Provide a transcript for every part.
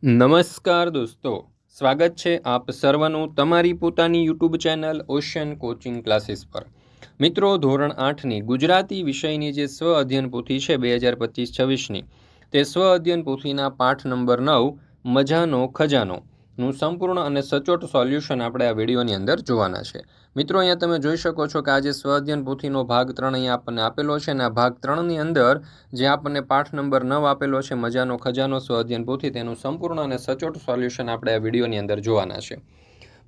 નમસ્કાર દોસ્તો, સ્વાગત છે આપ સર્વનું તમારી પોતાની YouTube channel ocean coaching classes પર। મિત્રો, ધોરણ 8ની ગુજરાતી વિષયની જે સ્વ અધ્યયન પોથી છે 2025-26ની, તે સ્વ અધ્યયન પોથીના પાઠ નંબર 9 મજાનો ખજાનો નું સંપૂર્ણ અને સચોટ સોલ્યુશન આપણે આ વિડીયોની અંદર જોવાના છે। મિત્રો, અહીંયા તમે જોઈ શકો છો કે આ જે સ્વ અધ્યયન પોથીનો ભાગ 3 અહીંયા આપણને આપેલો છે, અને આ ભાગ 3ની અંદર જે આપણને પાઠ નંબર 9 આપેલો છે મજાનો ખજાનો સ્વ અધ્યયન પોથી, તેનું સંપૂર્ણ અને સચોટ સોલ્યુશન આપણે આ વિડીયોની અંદર જોવાના છે।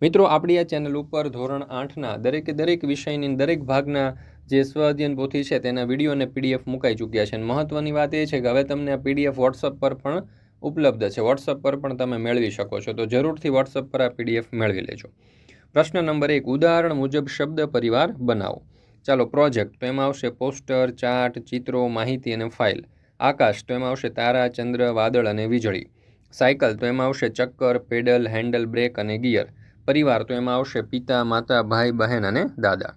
મિત્રો, આપણી આ ચેનલ ઉપર ધોરણ 8ના દરેક વિષયની દરેક ભાગના જે સ્વ અધ્યયન પોથી છે તેના વિડીયો અને પીડીએફ મુકાઈ ચૂક્યા છે। અને મહત્વની વાત એ છે કે હવે તમને આ પીડીએફ વોટ્સઅપ પર પણ ઉપલબ્ધ છે, વોટ્સઅપ પર પણ તમે મેળવી શકો છો, તો જરૂરથી વોટ્સઅપ પર આ પીડીએફ મેળવી લેજો। પ્રશ્ન નંબર 1, ઉદાહરણ મુજબ શબ્દ પરિવાર બનાવો। ચાલો, પ્રોજેક્ટ તો એમાં આવશે પોસ્ટર, ચાર્ટ, ચિત્રો, માહિતી અને ફાઇલ। આકાશ તો એમાં આવશે તારા, ચંદ્ર, વાદળ અને વીજળી। સાયકલ તો એમાં આવશે ચક્કર, પેડલ, હેન્ડલ, બ્રેક અને ગિયર। પરિવાર તો એમાં આવશે પિતા, માતા, ભાઈ, બહેન અને દાદા।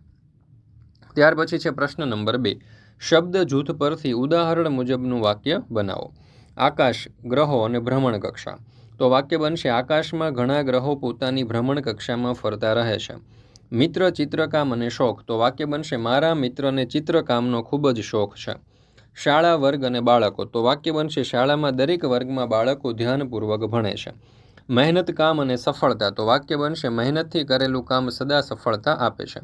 ત્યાર પછી છે પ્રશ્ન નંબર 2, શબ્દ જૂથ પરથી ઉદાહરણ મુજબનું વાક્ય બનાવો। આકાશ, ગ્રહો અને ભ્રમણ કક્ષા, તો વાક્ય બનશે આકાશમાં ઘણા ગ્રહો પોતાની ભ્રમણ કક્ષામાં ફરતા રહે છે। મિત્ર, ચિત્રકામ અને શોખ, તો વાક્ય બનશે મારા મિત્રને ચિત્રકામનો ખૂબ જ શોખ છે। શાળા, વર્ગ અને બાળકો, તો વાક્ય બનશે શાળામાં દરેક વર્ગમાં બાળકો ધ્યાનપૂર્વક ભણે છે। મહેનત, કામ અને સફળતા, તો વાક્ય બનશે મહેનતથી કરેલું કામ સદા સફળતા આપે છે।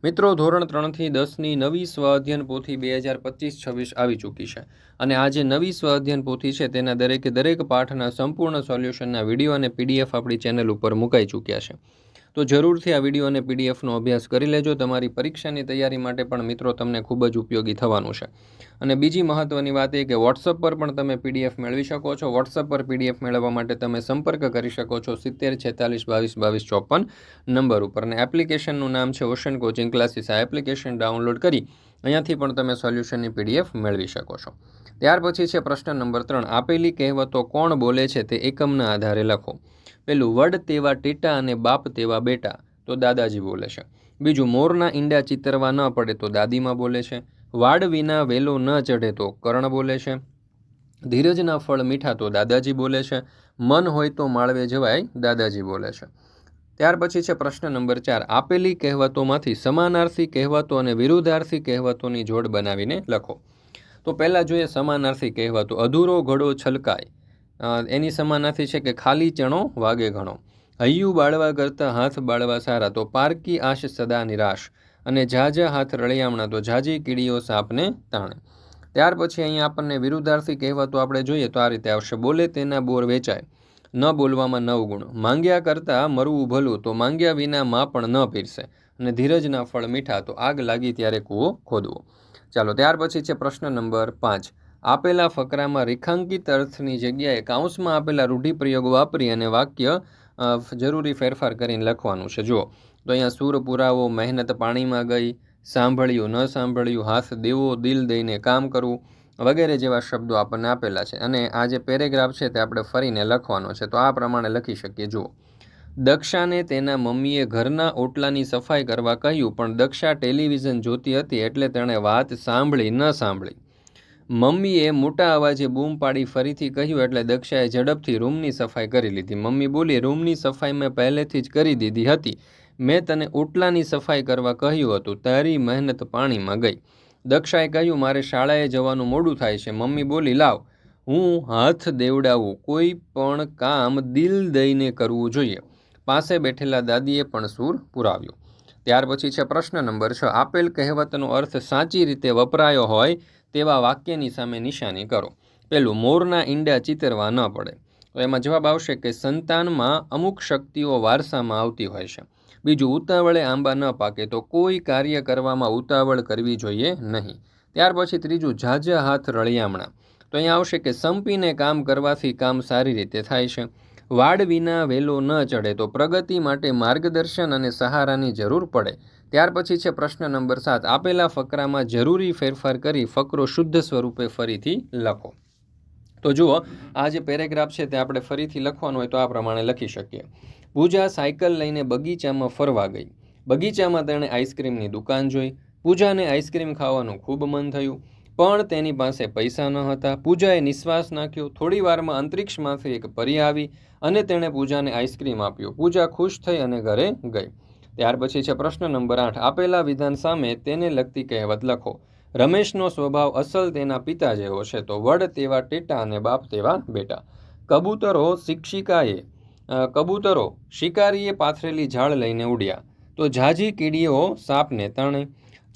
મિત્રો, ધોરણ 3થી 10ની નવી સ્વ અધ્યયન પોથી 2025-26 આવી ચૂકી છે, અને આ જે નવી સ્વ અધ્યયન પોથી છે તેના દરેક પાઠના સંપૂર્ણ સોલ્યુશનના વિડીયો અને પીડીએફ આપણી ચેનલ ઉપર મુકાઈ ચૂક્યા છે, તો જરૂરથી આ વિડીયો અને પીડીએફનો અભ્યાસ કરી લેજો। તમારી પરીક્ષાની તૈયારી માટે પણ મિત્રો તમને ખૂબ જ ઉપયોગી થવાનું છે। અને બીજી મહત્વની વાત એ કે વોટ્સઅપ પર પણ તમે પીડીએફ મેળવી શકો છો। વોટ્સઅપ પર પીડીએફ મેળવવા માટે તમે સંપર્ક કરી શકો છો 70 46 22 22 54 નંબર ઉપર, અને એપ્લિકેશનનું નામ છે ઓશન કોચિંગ ક્લાસીસ। આ એપ્લિકેશન ડાઉનલોડ કરી અહીંયાથી પણ તમે સોલ્યુશનની પીડીએફ મેળવી શકો છો। ત્યાર પછી છે પ્રશ્ન નંબર 3, આપેલી કહેવતો કોણ બોલે છે તે એકમના આધારે લખો। પેલું, વડ તેવા ટેટા અને બાપ તેવા બેટા, તો દાદાજી બોલે છે। બીજું, મોરના ઈંડા ચિતરવા ન પડે, તો દાદીમાં બોલે છે। વાડ વિના વેલો ન ચઢે, તો કર્ણ બોલે છે। ધીરજના ફળ મીઠા, તો દાદાજી બોલે છે। મન હોય તો માળવે જવાય, દાદાજી બોલે છે। ત્યાર પછી છે પ્રશ્ન નંબર 4, આપેલી કહેવતોમાંથી સમાનાર્થી કહેવતો અને વિરુદ્ધાર્થી કહેવતોની જોડ બનાવીને લખો। તો પહેલાં જોઈએ સમાનાર્થી કહેવતો। અધૂરો ઘડો છલકાય, એની સમાનાર્થી છે કે ખાલી ચણો વાગે ઘણો। હૈયું બાળવા કરતાં હાથ બાળવા સારા, તો પારકી આશ સદા નિરાશ। અને ઝાઝા હાથ રળિયામણા, તો ઝાઝી કીડીઓ સાપને તાણે। ત્યાર પછી અહીંયા આપણને વિરુદ્ધાર્થી કહેવતો આપણે જોઈએ તો આ રીતે આવશે, બોલે તેના બોર વેચાય, ન બોલવામાં 9 ગુણ। માંગ્યા કરતાં મરવું ભલું, તો માંગ્યા વિના માં પણ ન પીરસે। અને ધીરજના ફળ મીઠા, તો આગ લાગી ત્યારે કૂવો ખોદવો। ચાલો, ત્યાર પછી છે પ્રશ્ન નંબર 5, આપેલા ફકરામાં રેખાંકિત અર્થની જગ્યાએ કાઉન્સમાં આપેલા રૂઢિપ્રયોગ વાપરી અને વાક્ય જરૂરી ફેરફાર કરીને લખવાનું છે। જુઓ તો અહીંયા સૂર પુરાવો, મહેનત પાણીમાં ગઈ, સાંભળ્યું ન સાંભળ્યું, હાથ દેવો, દિલ દઈને કામ કરવું વગેરે જેવા શબ્દો આપણને આપેલા છે। અને આ જે પેરેગ્રાફ છે તે આપણે ફરીને લખવાનો છે, તો આ પ્રમાણે લખી શકીએ। જુઓ, દક્ષાને તેના મમ્મીએ ઘરના ઓટલાની સફાઈ કરવા કહ્યું, પણ દક્ષા ટેલિવિઝન જોતી હતી એટલે તેણે વાત સાંભળી ન સાંભળી। મમ્મીએ મોટા અવાજે બૂમ પાડી ફરીથી કહ્યું એટલે દક્ષાએ ઝડપથી રૂમની સફાઈ કરી લીધી। મમ્મી બોલી, રૂમની સફાઈ મેં પહેલેથી જ કરી દીધી હતી, મેં તને ઓટલાની સફાઈ કરવા કહ્યું હતું, તારી મહેનત પાણીમાં ગઈ। દક્ષાએ કહ્યું, મારે શાળાએ જવાનું મોડું થાય છે। મમ્મી બોલી, લાવ હું હાથ દેવડાવું, કોઈ પણ કામ દિલ દઈને કરવું જોઈએ। પાસે બેઠેલા દાદીએ પણ સૂર પુરાવ્યો। ત્યાર પછી છે પ્રશ્ન નંબર 6, આપેલ કહેવતનો અર્થ સાચી રીતે વપરાયો હોય તેવા વાક્યની સામે નિશાની કરો। પેલું, મોરના ઈંડા ચિતરવા ન પડે, તો એમાં જવાબ આવશે કે સંતાનમાં અમુક શક્તિઓ વારસામાં આવતી હોય છે। બીજું, ઉતાવળે આંબા ન પાકે, તો કોઈ કાર્ય કરવામાં ઉતાવળ કરવી જોઈએ નહીં। ત્યાર પછી ત્રીજું, ઝાઝા હાથ રળિયામણા, તો અહીંયા આવશે કે સંપીને કામ કરવાથી કામ સારી રીતે થાય છે। વાડ વિના વેલો ન ચડે, તો પ્રગતિ માટે માર્ગદર્શન અને સહારાની જરૂર પડે। ત્યાર પછી છે પ્રશ્ન નંબર 7, આપેલા ફકરામાં જરૂરી ફેરફાર કરી ફકરો શુદ્ધ સ્વરૂપે ફરીથી લખો। તો જુઓ, આ જે પેરેગ્રાફ છે તે આપણે ફરીથી લખવાનું હોય તો આ પ્રમાણે લખી શકીએ। પૂજા સાયકલ લઈને બગીચામાં ફરવા ગઈ, બગીચામાં તેણે આઈસ્ક્રીમની દુકાન જોઈ, પૂજાને આઈસ્ક્રીમ ખાવાનું ખૂબ મન થયું। પણ તેની પાસે પૈસા ન હતા. પૂજાએ નિશ્વાસ નાખ્યો. થોડી વારમાં અંતરિક્ષમાંથી એક પરી આવી અને તેણે પૂજાને આઈસ્ક્રીમ આપ્યો. પૂજા ખુશ થઈ અને ઘરે ગઈ. ત્યાર પછી છે પ્રશ્ન નંબર 8. આપેલા વિધાન સામે તેને લગતી કહેવત લખો. રમેશનો સ્વભાવ અસલ તેના પિતા જેવો છે, તો વડ તેવા ટેટા અને બાપ તેવા બેટા. કબૂતરો શિકારીએ પાથરેલી ઝાડ લઈને ઉડ્યા, તો ઝાઝી કીડીઓ સાપને તણે.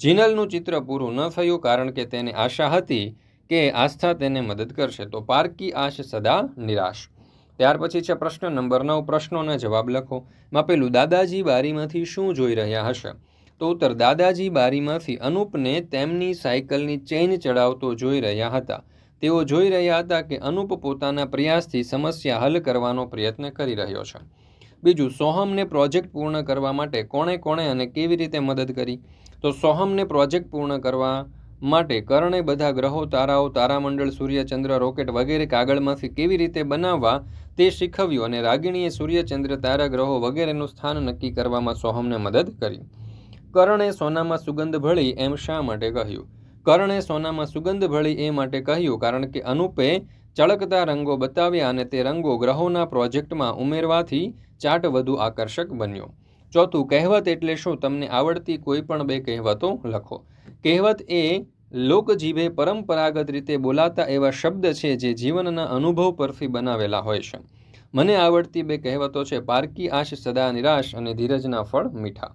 જીનલનું ચિત્ર પૂરું ન થયું કારણ કે તેને આશા હતી કે આસ્થા તેને મદદ કરશે, તો પારકી આશ સદા નિરાશ. ત્યાર પછી છે પ્રશ્ન નંબર 9. પ્રશ્નોના જવાબ લખો. પેલું દાદાજી બારીમાંથી શું જોઈ રહ્યા હશે? તો ઉત્તર, દાદાજી બારીમાંથી અનુપને તેમની સાયકલની ચેઇન ચડાવતો જોઈ રહ્યા હતા. તેઓ જોઈ રહ્યા હતા કે અનુપ પોતાના પ્રયાસથી સમસ્યા હલ કરવાનો પ્રયત્ન કરી રહ્યો છે. બીજું, સોહમને પ્રોજેક્ટ પૂર્ણ કરવા માટે કોણે અને કેવી રીતે મદદ કરી? તો સોહમને પ્રોજેક્ટ પૂર્ણ કરવા માટે કરણે બધા ગ્રહો, તારાઓ, તારામંડળ, સૂર્ય, ચંદ્ર, રોકેટ વગેરે કાગળમાંથી કેવી રીતે બનાવવા તે શીખવ્યું અને રાગિણીએ સૂર્ય, ચંદ્ર, તારા, ગ્રહો વગેરેનું સ્થાન નક્કી કરવામાં સોહમને મદદ કરી. કરણે સોનામાં સુગંધ ભળી એમ શા માટે કહ્યું? કરણે સોનામાં સુગંધ ભળી એ માટે કહ્યું કારણ કે અનુપે ચળકતા રંગો બતાવ્યા અને તે રંગો ગ્રહોના પ્રોજેક્ટમાં ઉમેરવાથી ચાર્ટ વધુ આકર્ષક બન્યો. ચોથું, કહેવત એટલે શું? તમને આવડતી કોઈ પણ 2 કહેવતો લખો. કહેવત એ લોકજીભે પરંપરાગત રીતે બોલાતા એવા શબ્દ છે જે જીવનના અનુભવ પરથી બનાવેલા હોય છે. મને આવડતી 2 કહેવતો છે, પારકી આશ સદા નિરાશ અને ધીરજના ફળ મીઠા.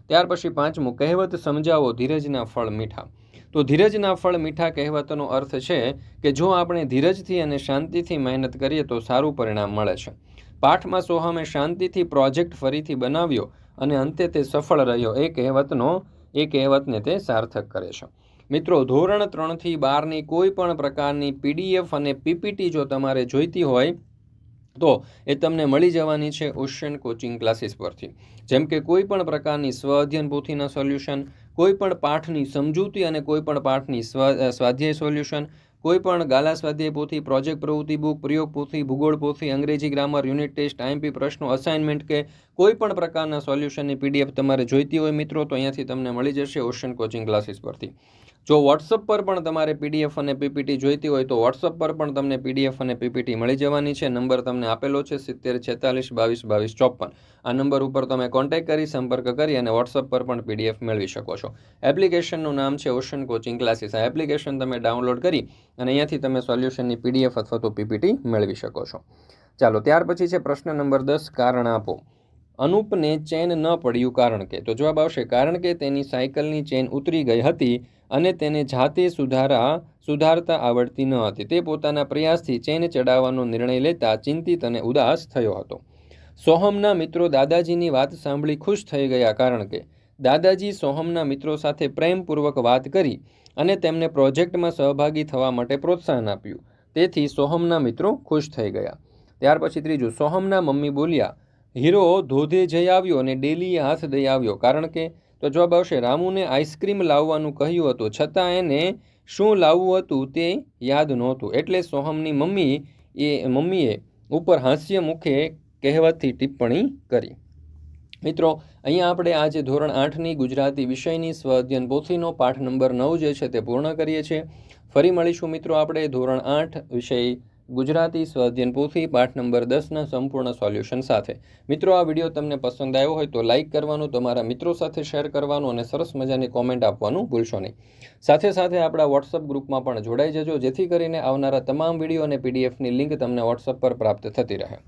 ત્યાર પછી 5મું, કહેવત સમજાવો, ધીરજના ફળ મીઠા. તો ધીરજના ફળ મીઠા કહેવતનો અર્થ છે કે જો આપણે ધીરજથી અને શાંતિથી મહેનત કરીએ તો સારું પરિણામ મળે છે. પાઠમાં સોહમે શાંતિથી પ્રોજેક્ટ ફરીથી બનાવ્યો અને અંતે તે સફળ રહ્યો એ કહેવતને તે સાર્થક કરે છે. મિત્રો, ધોરણ 3 થી 12ની કોઈ પણ પ્રકારની PDF અને PPT જો તમારે જોઈતી હોય તો એ તમને મળી જવાની છે ઓશિયન કોચિંગ ક્લાસીસ પરથી. જેમ કે કોઈ પણ પ્રકારની સ્વ અધ્યયન પોથીના સોલ્યુશન, કોઈ પણ પાઠની સમજૂતી અને કોઈ પણ પાઠની સ્વાધ્યાય સોલ્યુશન, કોઈ પણ ગાલા સ્વાધ્યાય પોથી, પ્રોજેક્ટ પ્રવૃત્તિ બુક, પ્રયોગ પોથી, ભૂગોળ પોથી, અંગ્રેજી ગ્રામર, યુનિટ ટેસ્ટ, IMP પ્રશ્નો, અસાઇનમેન્ટ કે કોઈ પણ પ્રકારના સોલ્યુશનની PDF તમારે જોઈતી હોય મિત્રો તો અહીંયાથી તમને મળી જશે ઓશિયન કોચિંગ ક્લાસીસ પરથી. જો WhatsApp પર પણ તમારે PDF અને PPT જોઈતી હોય તો WhatsApp પર પણ તમને PDF અને PPT મળી જવાની છે. નંબર તમને આપેલો છે 70 46 22 22 54. આ નંબર ઉપર તમે કોન્ટેક્ટ કરી સંપર્ક કરી અને WhatsApp પર પણ PDF મેળવી શકો છો. એપ્લિકેશનનું નામ છે ઓશિયન કોચિંગ ક્લાસીસ. આ એપ્લિકેશન તમે ડાઉનલોડ કરી અને અહીંયાથી તમે સોલ્યુશનની PDF અથવા તો PPT મેળવી શકો છો. ચાલો, ત્યાર પછી છે પ્રશ્ન નંબર 10. કારણ આપો. અનુપને ચેન ન પડ્યું કારણ કે? તો જવાબ આવશે કારણ કે તેની સાયકલની ચેન ઉતરી ગઈ હતી અને તેને જાતે સુધારતા આવડતી ન હતી. તે પોતાના પ્રયાસથી ચેન ચડાવવાનો નિર્ણય લેતા ચિંતિત અને ઉદાસ થયો હતો. સોહમના મિત્રો દાદાજીની વાત સાંભળી ખુશ થઈ ગયા કારણ કે દાદાજી સોહમના મિત્રો સાથે પ્રેમપૂર્વક વાત કરી અને તેમને પ્રોજેક્ટમાં સહભાગી થવા માટે પ્રોત્સાહન આપ્યું. તેથી સોહમના મિત્રો ખુશ થઈ ગયા. ત્યાર પછી ત્રીજું, સોહમના મમ્મી બોલ્યા, હીરો ધોધે જઈ આવ્યો અને ડેલીએ હાથ દઈ આવ્યો કારણ કે? તો જવાબ આવશે રામુને આઈસ્ક્રીમ લાવવાનું કહ્યું હતું છતાં એને શું લાવવું હતું તે યાદ નહોતું, એટલે સોહમની મમ્મીએ ઉપર હાસ્ય મુખે કહેવતથી ટિપ્પણી કરી. મિત્રો, અહીંયા આપણે આજે ધોરણ 8ની ગુજરાતી વિષયની સ્વ અધ્યયન પોથીનો પાઠ નંબર 9 જે છે તે પૂર્ણ કરીએ છીએ. ફરી મળીશું મિત્રો આપણે ધોરણ 8 વિષય ગુજરાતી સ્વ અધ્યયન પોથી પાઠ નંબર 10ના સંપૂર્ણ સોલ્યુશન સાથે. મિત્રો, આ વિડીયો તમને પસંદ આવ્યો હોય તો લાઇક કરવાનું, તમારા મિત્રો સાથે શેર કરવાનું અને સરસ મજાની કોમેન્ટ આપવાનું ભૂલશો નહીં. સાથે સાથે આપણા WhatsApp ગ્રુપમાં પણ જોડાઈ જજો જેથી કરીને આવનારા તમામ વિડીયો અને PDFની લિંક તમને WhatsApp પર પ્રાપ્ત થતી રહે.